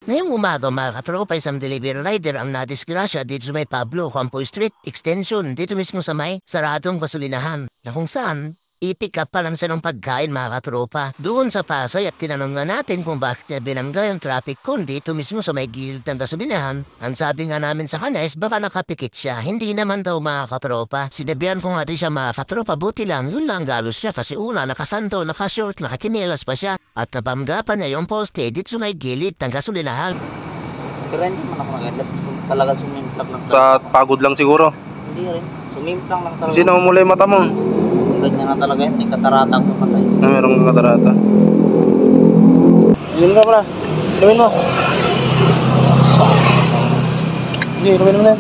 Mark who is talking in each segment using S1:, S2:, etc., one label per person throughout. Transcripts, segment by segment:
S1: Ngayong umaga mga katropa, isang delivery rider ang nadisgrasya dito sa may Pablo Campo Street Extension dito mismo sa may saradong gasolinahan na kung saan i-pick up pa lang siya ng pagkain mga katropa. Doon sa Pasay at tinanong nga natin kung bakit niya binangga yung traffic cone dito mismo sa may gilid ng gasolinahan. Ang sabi nga namin sa kanya is baka nakapikit siya. Hindi naman daw mga katropa. Sinabihan ko nga din siya mga katropa, buti lang yun lang galos niya kasi una nakasanto, nakashort, nakakinilas pa siya. At nabangga pa niya yung poste dito sa may gilid ng gasolinahan.
S2: Pero hindi man ako nag-adlap. Talaga sumimplak lang.
S3: Sa pagod lang siguro.
S2: Hindi rin. Sumimplang lang talaga.
S3: Sino mula yung mata mo?
S2: Ganyan na talaga yun. May katarata ko patay.
S3: Merong katarata. Inom ka pala. Inumin mo. Hindi, inumin mo na yan.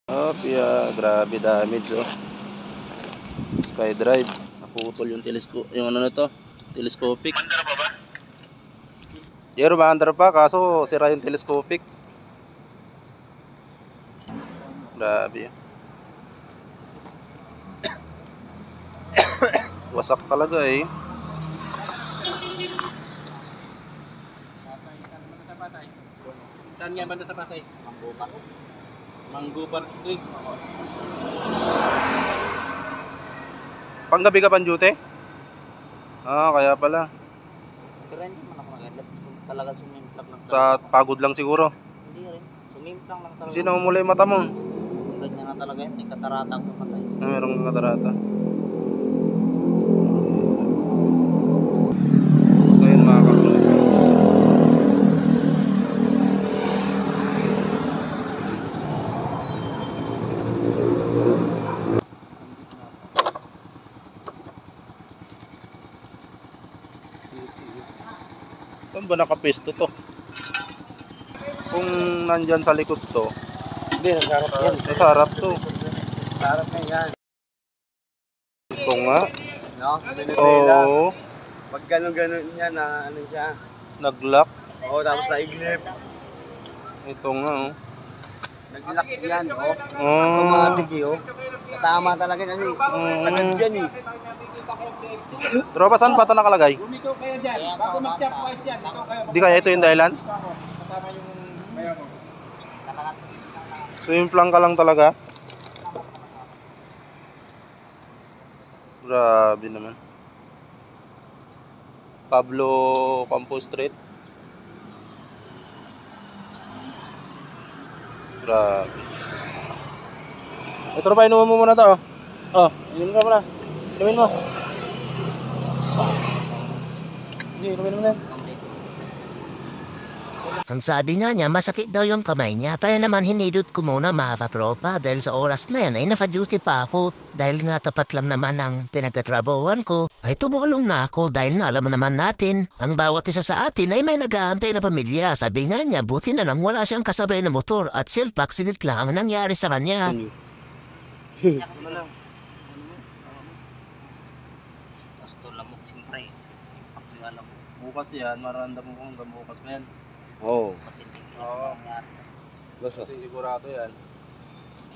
S3: Oh, yeah. Grabe damage, oh. Skydrive. Naputol yung yung ano na to. Telescopic. Andar pa ba? Yero ba andar pa? Kaso sira yung telescopic. Grabe. Wasak talaga eh.
S4: Saan nga banda sa Pasay?
S2: Manggupat.
S4: Manggupat Street.
S3: Panggabi ka panjute? Ah, kaya pala.
S2: Pero hindi man ako nag-adlap. Talaga sumimplak lang.
S3: Sa pagod lang siguro.
S2: Hindi rin. Sumimplang lang talaga.
S3: Sino mula yung mata mo?
S2: Ganyan na talaga yun. May katarata ko patay.
S3: Merong katarata. So yun mga kapatid. Saan ba nakapesto to? Kung nandyan sa likod to,
S4: Hindi, nasarap yan.
S3: nasa harap to.
S4: Nasarap na yan.
S3: Ito nga.
S4: No?
S3: Oo.
S4: Pag gano'n-gano'n yan, na ano siya.
S3: Nag-lock.
S4: Oo, tapos naiglip.
S3: Ito nga oh.
S4: Nag-lock yan, oh.
S3: Oh.
S4: Automatic eh, oh. Tama talaga kasi. Sagad dyan eh.
S3: Tropa, saan pa ito nakalagay?
S4: Bumito kayo dyan. Bago mag-stepwise yan. Ito kayo.
S3: Di kaya ito yung dahilan?
S4: Kasama yung mayor mo.
S3: Sumimplang ka lang talaga? Grabe naman. Pablo Campo Street. Grabe. Ito pa, inumin mo muna to. Oh, inumin ka muna. Inumin mo. Hindi, inumin mo na.
S1: Ang sabi nga niya, masakit daw yung kamay niya. Kaya naman hinidot ko muna mga katropa dahil sa oras na yan ay naka-duty pa ako. Dahil nga tapat lang naman ang pinagkatrabawan ko, ay tumulong na ako dahil na alam naman natin, ang bawat isa sa atin ay may nag-aantay na pamilya. Sabi nga niya, buti na lang wala siyang kasabay na motor at silpak-sinit lang ang nangyari sa kanya.
S2: Ano lang? Tapos ito lamok siyempre. Impact yung alam.
S3: Bukas yan, maranda mo kung hanggang bukas pa yan.
S4: Oo.
S2: Matindi
S3: Oo.
S2: yung nangyari.
S3: Kasi sigurado yan.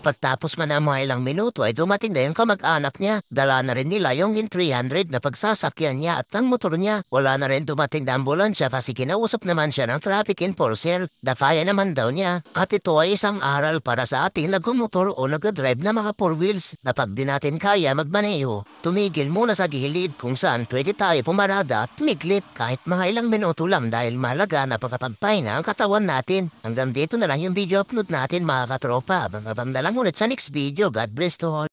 S1: Pagtapos man ang mga ilang minuto ay dumating na yung kamag-anak niya. Dala na rin nila yung 300 na pagsasakyan niya at ang motor niya. Wala na rin dumating na ambulansya kasi kinausap naman siya ng traffic enforcer. Kaya naman daw niya. At ito ay isang aral para sa ating nagmumotor o nag-drive na mga 4 wheels na pag di natin kaya magmaneho, tumigil muna sa gilid kung saan pwede tayo pumarada at miglip kahit mga ilang minuto lang dahil malaga na pagkapagpahinga ang katawan natin. Hanggang dito na lang yung video upload natin mga katropa. Babam na lang ulit sa next video. God bless to all.